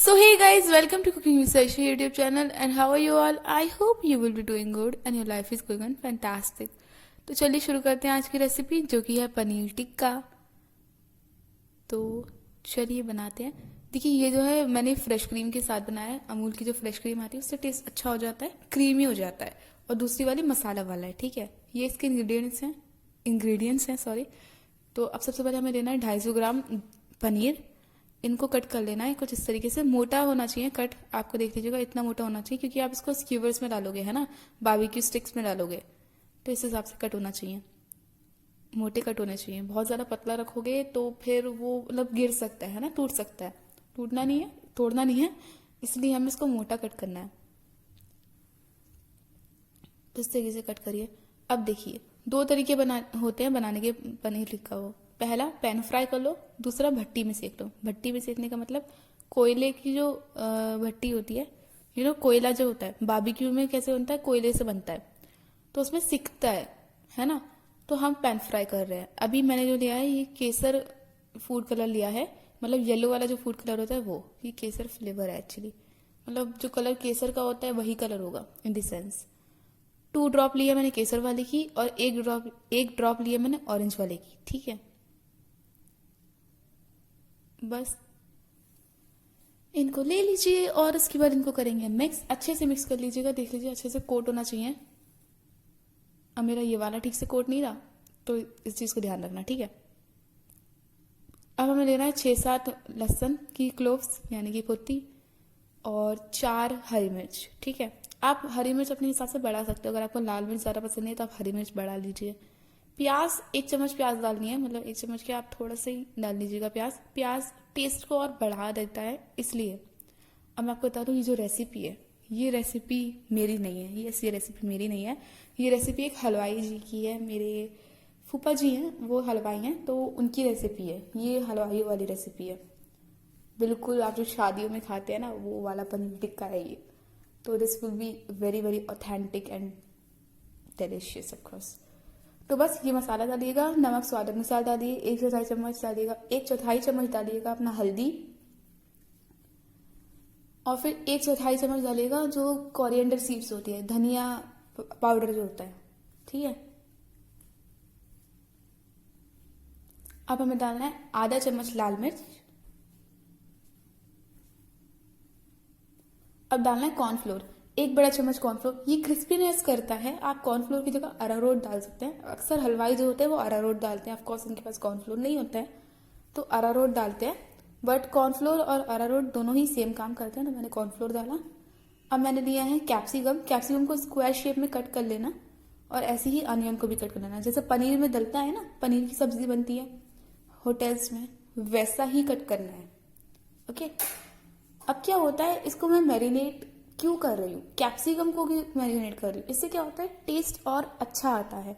So hey guys, welcome to Cooking with Saisha YouTube channel and how are you all? I hope you will be doing good and your life is going on fantastic. तो चलिए शुरू करते हैं आज की recipe जो कि है पनीर टिक्का। तो चलिए बनाते हैं। देखिए ये जो है मैंने फ्रेश क्रीम के साथ बनाया है। अमूल की जो फ्रेश क्रीम आती है उससे टेस्ट अच्छा हो जाता है, क्रीमी हो जाता है। और दूसरी वाली मसाला वाला है, ठीक है। ये इसके इंग्रेडिएंट्स हैं सॉरी। तो अब सबसे पहले हमें लेना है 250 ग्राम पनीर। इनको कट कर लेना है कुछ इस तरीके से। मोटा होना चाहिए कट, आपको देख लीजिएगा इतना मोटा होना चाहिए क्योंकि आप इसको स्क्यूवर्स में डालोगे, है ना, बारबेक्यू स्टिक्स में डालोगे, तो इस हिसाब से कट होना चाहिए। मोटे कट होने चाहिए। बहुत ज्यादा पतला रखोगे तो फिर वो मतलब गिर सकता है ना, टूट सकता है। टूटना नहीं है, तोड़ना नहीं है, इसलिए हमें इसको मोटा कट करना है। तो इस तरीके से कट करिए। अब देखिए दो तरीके होते हैं बनाने के पनीर टिक्का को। पहला पैन फ्राई कर लो, दूसरा भट्टी में सेक लो। भट्टी में सेकने का मतलब कोयले की जो भट्टी होती है, कोयला जो होता है बारबेक्यू में कैसे बनता है, कोयले से बनता है, तो उसमें सिकता है ना। तो हम पैन फ्राई कर रहे हैं। अभी मैंने जो लिया है ये केसर फूड कलर लिया है, मतलब येलो वाला जो फूड कलर होता है वो, ये केसर फ्लेवर है एक्चुअली, मतलब जो कलर केसर का होता है वही कलर होगा इन द सेंस। 2 ड्रॉप लिया मैंने केसर वाले की और एक ड्रॉप लिया मैंने ऑरेंज वाले की, ठीक है। बस इनको ले लीजिए और उसके बाद इनको करेंगे मिक्स। अच्छे से मिक्स कर लीजिएगा, देख लीजिए अच्छे से कोट होना चाहिए। अब मेरा ये वाला ठीक से कोट नहीं रहा तो इस चीज को ध्यान रखना, ठीक है। अब हमें लेना है 6-7 लहसुन की क्लोव्स यानी कि पुत्ती और 4 हरी मिर्च, ठीक है। आप हरी मिर्च अपने हिसाब से बढ़ा सकते हो, अगर आपको लाल मिर्च ज्यादा पसंद नहीं है तो आप हरी मिर्च बढ़ा लीजिए। प्याज 1 चम्मच प्याज डालनी है, मतलब 1 चम्मच के आप थोड़ा सा ही डाल लीजिएगा प्याज। प्याज टेस्ट को और बढ़ा देता है इसलिए। अब मैं आपको बता दूं ये जो रेसिपी है ये रेसिपी मेरी नहीं है, ये रेसिपी मेरी नहीं है। ये रेसिपी एक हलवाई जी की है, मेरे फूफा जी हैं वो हलवाई हैं, तो उनकी रेसिपी है। ये हलवाई वाली रेसिपी है, बिल्कुल आप जो शादियों में खाते हैं ना वो वाला पनीर टिक्का है ये। तो this will be very very authentic and delicious of course. तो बस ये मसाला डालिएगा, नमक स्वाद अनुसार डालिए, 1 चौथाई चम्मच डालिएगा, 1 चौथाई चम्मच डालिएगा अपना हल्दी, और फिर 1 चौथाई चम्मच डालिएगा जो कोरिएंडर सीड्स होती है, धनिया पाउडर जो होता है, ठीक है। अब हमें डालना है आधा चम्मच लाल मिर्च। अब डालना है कॉर्नफ्लोर, 1 बड़ा चम्मच कॉर्नफ्लोर। ये क्रिस्पीनेस करता है, आप कॉर्नफ्लोर की जगह अरारोट डाल सकते हैं। अक्सर हलवाई जो होते हैं वो अरारोट डालते हैं, ऑफकोर्स उनके पास कॉर्नफ्लोर नहीं होता है तो अरारोट डालते हैं, बट कॉर्नफ्लोर और अरारोट दोनों ही सेम काम करते हैं, तो मैंने कॉर्नफ्लोर डाला। अब मैंने लिया है कैप्सिकम को स्क्वायर शेप में कट कर लेना, और ऐसे ही अनियन को भी कट कर लेना। जैसे पनीर में डलता है ना, पनीर की सब्जी बनती है होटल्स में, वैसा ही कट करना है, ओके। अब क्या होता है, इसको मैं मैरिनेट क्यों कर रही हूँ, कैप्सिकम को भी मैरिनेट कर रही हूँ, इससे क्या होता है टेस्ट और अच्छा आता है।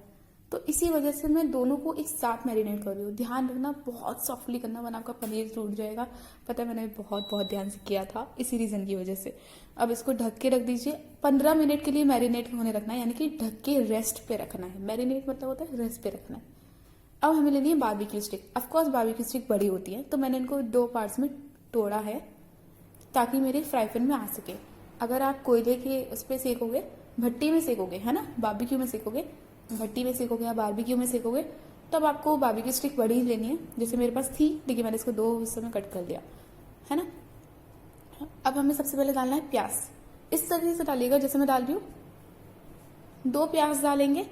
तो इसी वजह से मैं दोनों को एक साथ मैरिनेट कर रही हूँ। ध्यान रखना, बहुत सॉफ्टली करना वरना आपका पनीर टूट जाएगा। पता है मैंने बहुत बहुत ध्यान से किया था इसी रीजन की वजह से। अब इसको ढक के रख दीजिए, 15 मिनट के लिए मैरिनेट होने रखना है, यानी कि ढक के रेस्ट पे रखना है। मैरिनेट मतलब होता है रेस्ट पे रखना है। अब हमें लेनी है barbecue stick. Of course barbecue stick बड़ी होती है तो मैंने इनको 2 पार्ट्स में तोड़ा है ताकि मेरे फ्राई पैन में आ सके। अगर आप कोयले के उस पर सेकोगे, भट्टी में सेकोगे, है ना, बारबेक्यू में सेकोगे, भट्टी में सेकोगे या बारबेक्यू में सेकोगे, तब आपको बारबेक्यू स्टिक बड़ी ही लेनी है, जैसे मेरे पास थी, लेकिन मैंने इसको 2 हिस्सों में कट कर लिया, है ना। अब हमें सबसे पहले डालना है प्याज, इस तरीके से डालिएगा जैसे मैं डाल रही हूँ। 2 प्याज डालेंगे।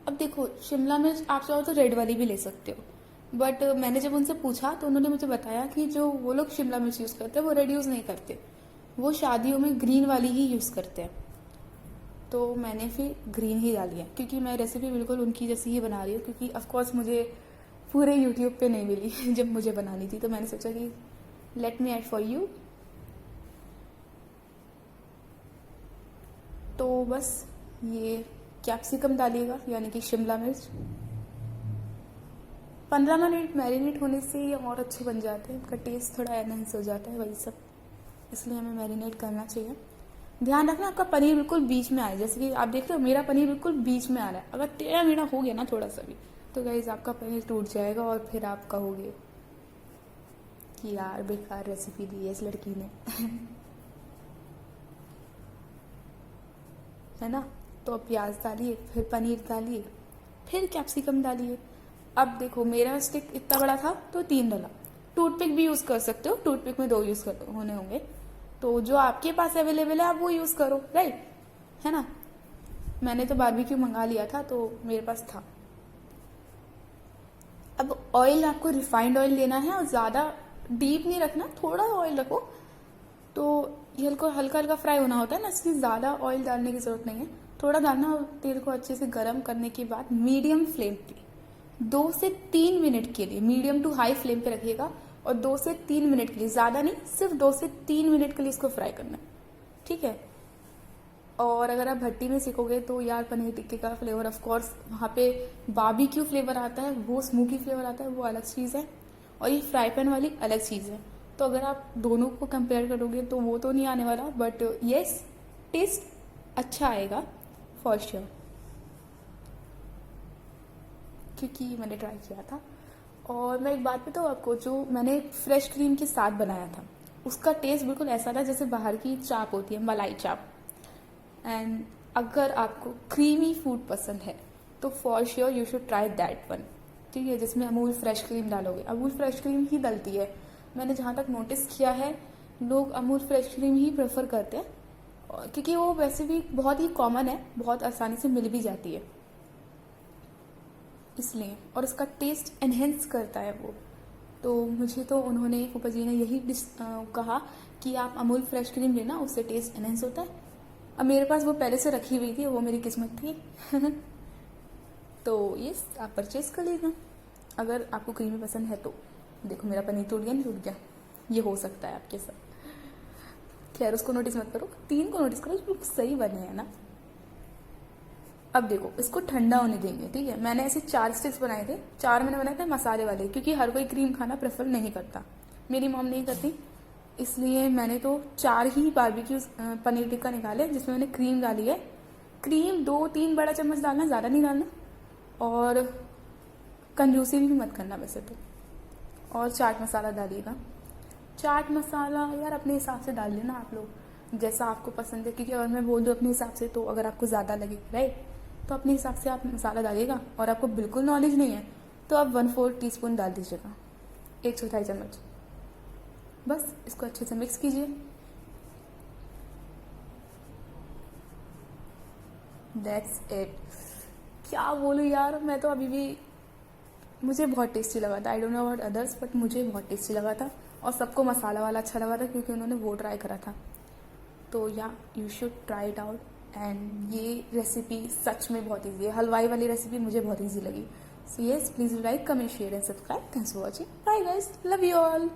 अब देखो शिमला मिर्च आप चाहो तो रेड वाली भी ले सकते हो, बट मैंने जब उनसे पूछा तो उन्होंने मुझे बताया कि जो वो लोग शिमला मिर्च यूज करते हैं वो रेड यूज नहीं करते, वो शादियों में ग्रीन वाली ही यूज करते हैं। तो मैंने फिर ग्रीन ही डाली है क्योंकि मैं रेसिपी बिल्कुल उनकी जैसी ही बना रही हूँ, क्योंकि ऑफकोर्स मुझे पूरे यूट्यूब पे नहीं मिली जब मुझे बनानी थी, तो मैंने सोचा कि let me add for you. तो बस ये कैप्सिकम डालिएगा यानी कि शिमला मिर्च। 15 मिनट मैरिनेट होने से ये और अच्छे बन जाते हैं, इनका टेस्ट थोड़ा एनहेंस हो जाता है वही सब, इसलिए हमें मैरिनेट करना चाहिए। ध्यान रखना आपका पनीर बिल्कुल बीच में आए, जैसे कि आप देख रहे हो मेरा पनीर बिल्कुल बीच में आ रहा है। अगर टेढ़ा मेढ़ा हो गया ना थोड़ा सा भी तो गाइस आपका पनीर टूट जाएगा और फिर आप कहोगे कि यार बेकार रेसिपी दी है इस लड़की ने है ना। तो अब प्याज डालिए, फिर पनीर डालिए, फिर कैप्सिकम डालिए। अब देखो मेरा स्टिक इतना बड़ा था तो 3 डाला। टूथपिक भी यूज़ कर सकते हो, टूथपिक में 2 यूज़ होने होंगे। तो जो आपके पास अवेलेबल है आप वो यूज़ करो, राइट, है ना। मैंने तो बारबेक्यू मंगा लिया था तो मेरे पास था। अब ऑयल आपको रिफाइंड ऑयल लेना है और ज़्यादा डीप नहीं रखना, थोड़ा ऑयल रखो। तो ये हल्का हल्का फ्राई होना होता है ना, इसलिए ज़्यादा ऑयल डालने की ज़रूरत नहीं है। थोड़ा डालना और तेल को अच्छे से गर्म करने के बाद मीडियम फ्लेम पे 2 से 3 मिनट के लिए, मीडियम टू हाई फ्लेम पे रखिएगा। और 2 से 3 मिनट के लिए, ज़्यादा नहीं, सिर्फ 2 से 3 मिनट के लिए इसको फ्राई करना है, ठीक है। और अगर आप भट्टी में सीखोगे तो यार पनीर टिक्के का फ्लेवर ऑफ कोर्स वहाँ पे बारबेक्यू फ्लेवर आता है, वो स्मोकी फ्लेवर आता है, वो अलग चीज़ है। और ये फ्राई पैन वाली अलग चीज़ है। तो अगर आप दोनों को कंपेयर करोगे तो वो तो नहीं आने वाला, बट येस टेस्ट अच्छा आएगा फॉर श्योर, क्योंकि मैंने ट्राई किया था। और मैं एक बात बताऊँ आपको, जो मैंने फ्रेश क्रीम के साथ बनाया था उसका टेस्ट बिल्कुल ऐसा था जैसे बाहर की चाप होती है, मलाई चाप। एंड अगर आपको क्रीमी फूड पसंद है तो for sure you should try that one, ठीक है, जिसमें अमूल फ्रेश क्रीम डालोगे। अमूल फ्रेश क्रीम ही डलती है, मैंने जहाँ तक नोटिस किया है लोग अमूल फ्रेश क्रीम ही प्रेफर करते हैं, क्योंकि वो वैसे भी बहुत ही कॉमन है, बहुत आसानी से मिल भी जाती है इसलिए, और उसका टेस्ट एनहेंस करता है वो। तो मुझे तो उन्होंने, फूफा जी ने यही कहा कि आप अमूल फ्रेश क्रीम लेना, उससे टेस्ट एनहेंस होता है। अब मेरे पास वो पहले से रखी हुई थी, वो मेरी किस्मत थी तो ये आप परचेज कर लेना अगर आपको क्रीमी पसंद है तो। देखो मेरा पनीर टूट गया, नहीं टूट गया, ये हो सकता है आपके साथ। खैर उसको नोटिस मत करो, 3 को नोटिस करो, बिल्कुल सही बने हैं ना। अब देखो इसको ठंडा होने देंगे, ठीक है। मैंने ऐसे 4 स्टिक्स बनाए थे, 4 मैंने बनाए थे मसाले वाले, क्योंकि हर कोई क्रीम खाना प्रेफर नहीं करता, मेरी मॉम नहीं करती, इसलिए मैंने तो 4 ही बारबेक्यू पनीर टिक्का निकाले जिसमें मैंने क्रीम डाली है। क्रीम 2-3 बड़ा चम्मच डालना, ज़्यादा नहीं डालना, और कंजूसी भी मत करना वैसे तो। और चाट मसाला डालिएगा। चाट मसाला यार अपने हिसाब से डाल लेना आप लोग, जैसा आपको पसंद है, क्योंकि अगर मैं बोल दूँ अपने हिसाब से तो अगर आपको ज़्यादा लगे, राइट, तो अपने हिसाब से आप मसाला डालिएगा। और आपको बिल्कुल नॉलेज नहीं है तो आप 1/4 टीस्पून डाल दीजिएगा, 1/4 चम्मच। बस इसको अच्छे से मिक्स कीजिए। That's it. क्या बोलूँ यार, मैं तो अभी भी, मुझे बहुत टेस्टी लगा था। I don't know about others, but मुझे बहुत टेस्टी लगा था। और सबको मसाला वाला अच्छा लगा था क्योंकि उन्होंने वो ट्राई करा था। तो या you should try it out. And ये रेसिपी सच में बहुत ईजी है, हलवाई वाली रेसिपी मुझे बहुत ईजी लगी। So yes, please like, comment, share and subscribe. Thanks for watching. Bye guys, love you all.